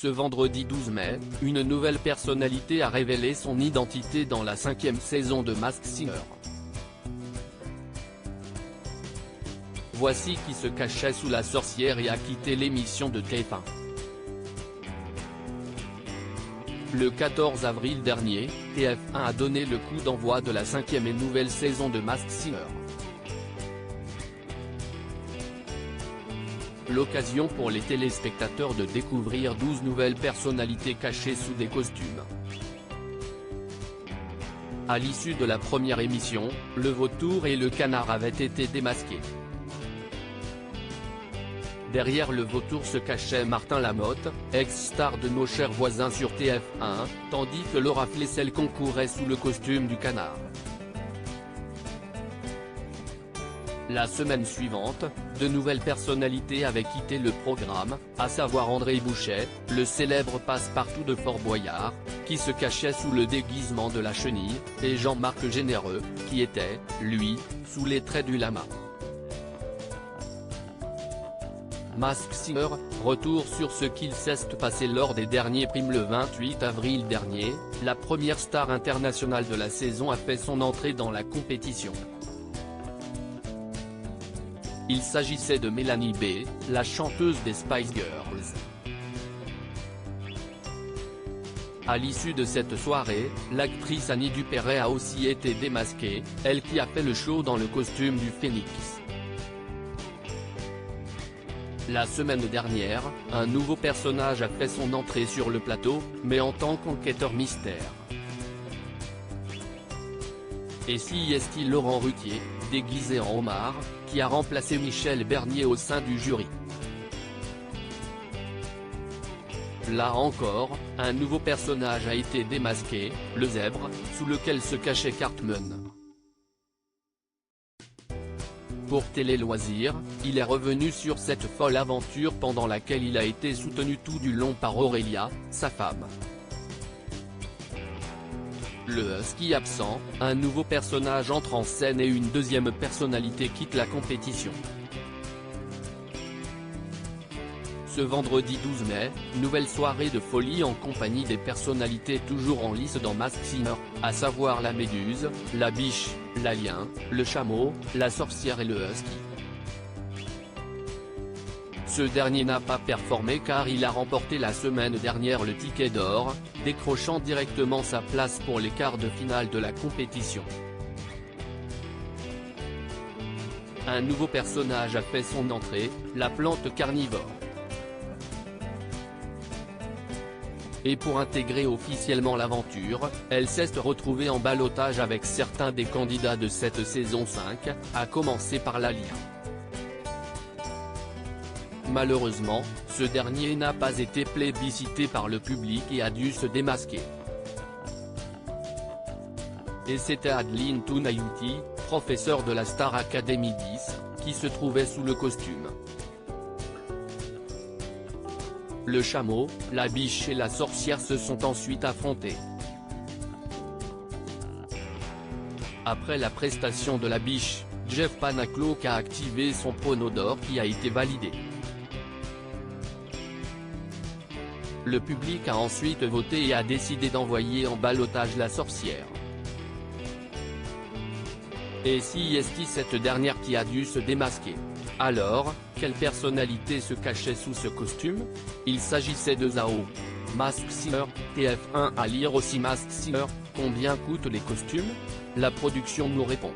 Ce vendredi 12 mai, une nouvelle personnalité a révélé son identité dans la 5e saison de Masked Singer. Voici qui se cachait sous la sorcière et a quitté l'émission de TF1. Le 14 avril dernier, TF1 a donné le coup d'envoi de la 5e et nouvelle saison de Masked Singer. L'occasion pour les téléspectateurs de découvrir 12 nouvelles personnalités cachées sous des costumes. À l'issue de la première émission, le vautour et le canard avaient été démasqués. Derrière le vautour se cachait Martin Lamotte, ex-star de Nos chers voisins sur TF1, tandis que Laura Flessel concourait sous le costume du canard. La semaine suivante, de nouvelles personnalités avaient quitté le programme, à savoir André Bouchet, le célèbre passe-partout de Fort Boyard, qui se cachait sous le déguisement de la chenille, et Jean-Marc Généreux, qui était, lui, sous les traits du lama. Masked Singer, retour sur ce qu'il s'est passé lors des derniers primes le 28 avril dernier, la première star internationale de la saison a fait son entrée dans la compétition. Il s'agissait de Mélanie B, la chanteuse des Spice Girls. À l'issue de cette soirée, l'actrice Annie Dupéret a aussi été démasquée, elle qui a fait le show dans le costume du Phénix. La semaine dernière, un nouveau personnage a fait son entrée sur le plateau, mais en tant qu'enquêteur mystère. Et si est-il Laurent Ruquier, déguisé en homard, qui a remplacé Michel Bernier au sein du jury. Là encore, un nouveau personnage a été démasqué, le zèbre, sous lequel se cachait Cartman. Pour Télé Loisirs, il est revenu sur cette folle aventure pendant laquelle il a été soutenu tout du long par Aurélia, sa femme. Le husky absent, un nouveau personnage entre en scène et une deuxième personnalité quitte la compétition. Ce vendredi 12 mai, nouvelle soirée de folie en compagnie des personnalités toujours en lice dans Masked Singer, à savoir la méduse, la biche, l'alien, le chameau, la sorcière et le husky. Ce dernier n'a pas performé car il a remporté la semaine dernière le ticket d'or, décrochant directement sa place pour les quarts de finale de la compétition. Un nouveau personnage a fait son entrée, la plante carnivore. Et pour intégrer officiellement l'aventure, elle s'est retrouvée en ballottage avec certains des candidats de cette saison 5, à commencer par l'alien. Malheureusement, ce dernier n'a pas été plébiscité par le public et a dû se démasquer. Et c'était Adeline Tounayouti, professeure de la Star Academy 10, qui se trouvait sous le costume. Le chameau, la biche et la sorcière se sont ensuite affrontés. Après la prestation de la biche, Jeff Panaclock a activé son prono d'or qui a été validé. Le public a ensuite voté et a décidé d'envoyer en ballottage la sorcière. Et si est-il cette dernière qui a dû se démasquer? Alors, quelle personnalité se cachait sous ce costume? Il s'agissait de Zao. Masked Singer, TF1 à lire aussi Masked Singer, combien coûtent les costumes? La production nous répond.